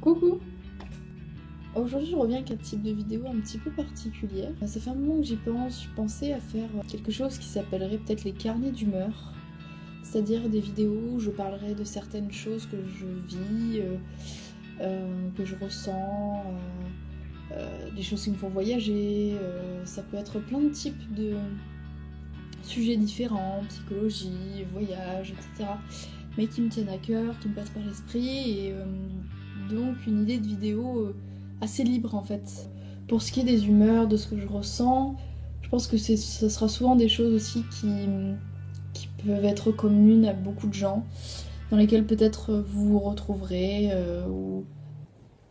Coucou! Aujourd'hui je reviens avec un type de vidéo un petit peu particulière. Ça fait un moment que j'y pense, je pensais à faire quelque chose qui s'appellerait peut-être les carnets d'humeur. C'est-à-dire des vidéos où je parlerai de certaines choses que je vis, que je ressens, des choses qui me font voyager. Ça peut être plein de types de sujets différents, psychologie, voyage, etc. Mais qui me tiennent à cœur, qui me passent par l'esprit et donc une idée de vidéo assez libre en fait. Pour ce qui est des humeurs, de ce que je ressens, je pense que ça sera souvent des choses aussi qui peuvent être communes à beaucoup de gens, dans lesquelles peut-être vous vous retrouverez ou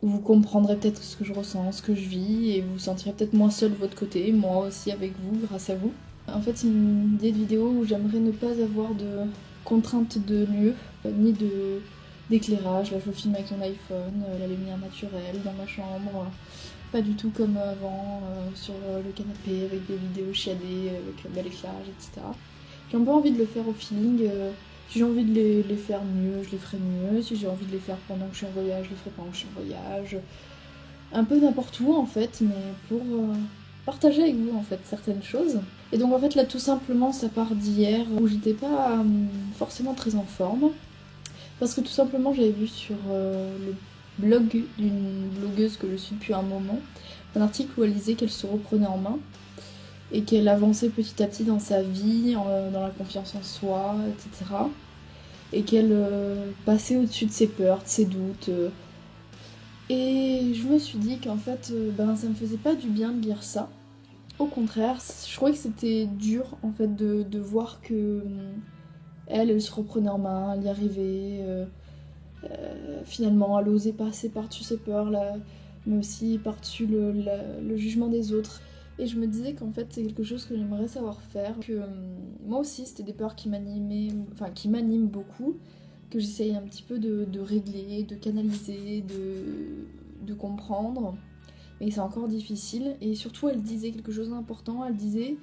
vous comprendrez peut-être ce que je ressens, ce que je vis et vous vous sentirez peut-être moins seul de votre côté, moi aussi avec vous, grâce à vous. En fait, c'est une idée de vidéo où j'aimerais ne pas avoir de contraintes de lieu, ni d'éclairage. Là, je filme avec mon iPhone, la lumière naturelle dans ma chambre, pas du tout comme avant, sur le canapé avec des vidéos chiadées, avec un bel éclairage, etc. J'ai un peu envie de le faire au feeling. Si j'ai envie de les faire mieux, je les ferai mieux. Si j'ai envie de les faire pendant que je suis en voyage, je les ferai pendant que je suis en voyage. Un peu n'importe où en fait, mais pour partager avec vous en fait certaines choses. Et donc en fait là tout simplement ça part d'hier où j'étais pas forcément très en forme. Parce que tout simplement j'avais vu sur le blog d'une blogueuse que je suis depuis un moment, un article où elle disait qu'elle se reprenait en main et qu'elle avançait petit à petit dans sa vie, dans la confiance en soi, etc. Et qu'elle passait au-dessus de ses peurs, de ses doutes. Et je me suis dit qu'en fait, ça me faisait pas du bien de lire ça. Au contraire, je trouvais que c'était dur en fait de voir que elle se reprenait en main, elle y arrivait. Finalement, elle osait passer par-dessus ses peurs, là, mais aussi par-dessus le jugement des autres. Et je me disais qu'en fait, c'est quelque chose que j'aimerais savoir faire, que moi aussi, c'était des peurs qui m'animent beaucoup, que j'essaye un petit peu de régler, de canaliser, de comprendre. Mais c'est encore difficile. Et surtout, elle disait quelque chose d'important, elle disait...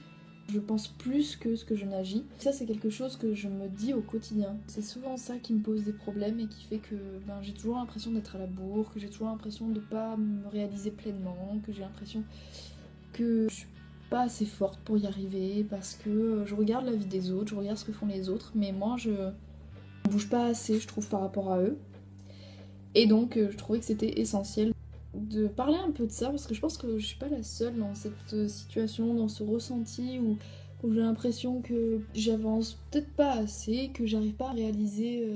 Je pense plus que ce que je n'agis. Ça, c'est quelque chose que je me dis au quotidien. C'est souvent ça qui me pose des problèmes et qui fait que j'ai toujours l'impression d'être à la bourre, que j'ai toujours l'impression de pas me réaliser pleinement, que j'ai l'impression que je suis pas assez forte pour y arriver parce que je regarde la vie des autres, je regarde ce que font les autres, mais moi je bouge pas assez, je trouve, par rapport à eux. Et donc, je trouvais que c'était essentiel de parler un peu de ça parce que je pense que je suis pas la seule dans cette situation, dans ce ressenti où j'ai l'impression que j'avance peut-être pas assez, que j'arrive pas à réaliser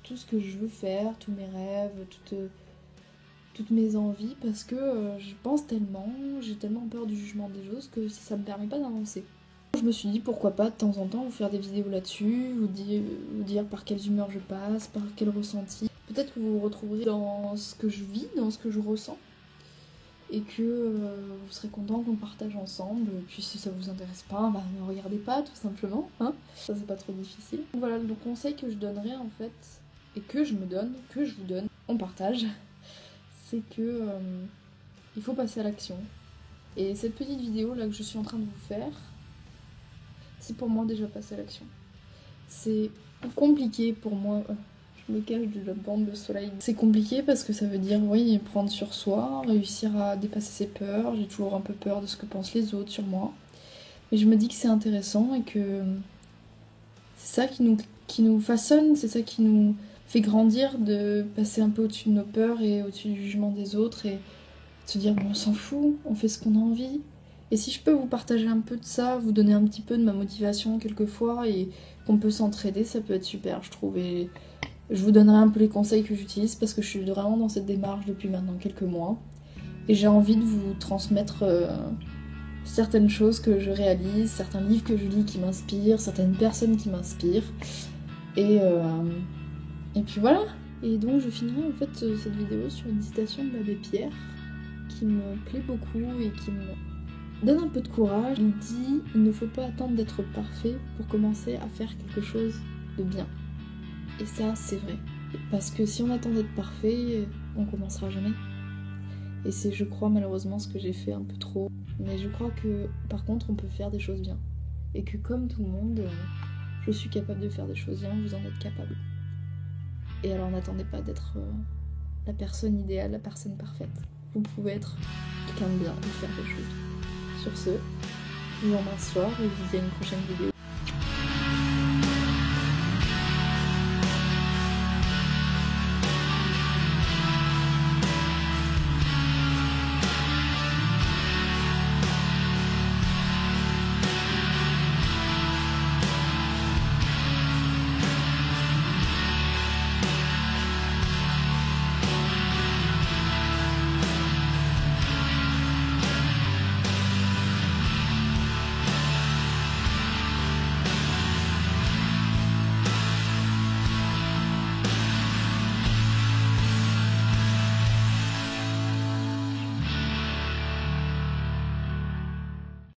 tout ce que je veux faire, tous mes rêves, toutes mes envies parce que je pense tellement, j'ai tellement peur du jugement des autres que ça me permet pas d'avancer. Je me suis dit pourquoi pas de temps en temps vous faire des vidéos là-dessus, vous dire par quelles humeurs je passe, par quel ressenti. Peut-être que vous vous retrouverez dans ce que je vis, dans ce que je ressens, et que vous serez content qu'on partage ensemble. Et puis si ça vous intéresse pas, ne regardez pas tout simplement, hein. Ça c'est pas trop difficile. Voilà, le conseil que je donnerais en fait, et que je vous donne, on partage, c'est que il faut passer à l'action. Et cette petite vidéo là que je suis en train de vous faire, c'est pour moi déjà passer à l'action. C'est compliqué pour moi. Je me cache de la bande de soleil. C'est compliqué parce que ça veut dire, oui, prendre sur soi, réussir à dépasser ses peurs. J'ai toujours un peu peur de ce que pensent les autres sur moi. Mais je me dis que c'est intéressant et que c'est ça qui nous façonne, c'est ça qui nous fait grandir, de passer un peu au-dessus de nos peurs et au-dessus du jugement des autres et de se dire, on s'en fout, on fait ce qu'on a envie. Et si je peux vous partager un peu de ça, vous donner un petit peu de ma motivation quelquefois et qu'on peut s'entraider, ça peut être super, je trouve. Et je vous donnerai un peu les conseils que j'utilise parce que je suis vraiment dans cette démarche depuis maintenant quelques mois. Et j'ai envie de vous transmettre certaines choses que je réalise, certains livres que je lis qui m'inspirent, certaines personnes qui m'inspirent. Et puis voilà. Et donc je finirai en fait cette vidéo sur une citation de l'abbé Pierre qui me plaît beaucoup et qui me donne un peu de courage. Il dit « Il ne faut pas attendre d'être parfait pour commencer à faire quelque chose de bien ». Et ça, c'est vrai. Parce que si on attend d'être parfait, on commencera jamais. Et c'est, je crois, malheureusement, ce que j'ai fait un peu trop. Mais je crois que, par contre, on peut faire des choses bien. Et que, comme tout le monde, je suis capable de faire des choses bien, vous en êtes capable. Et alors, n'attendez pas d'être la personne idéale, la personne parfaite. Vous pouvez être quelqu'un de bien et faire des choses. Sur ce, je vous embrasse fort et je vous dis à une prochaine vidéo.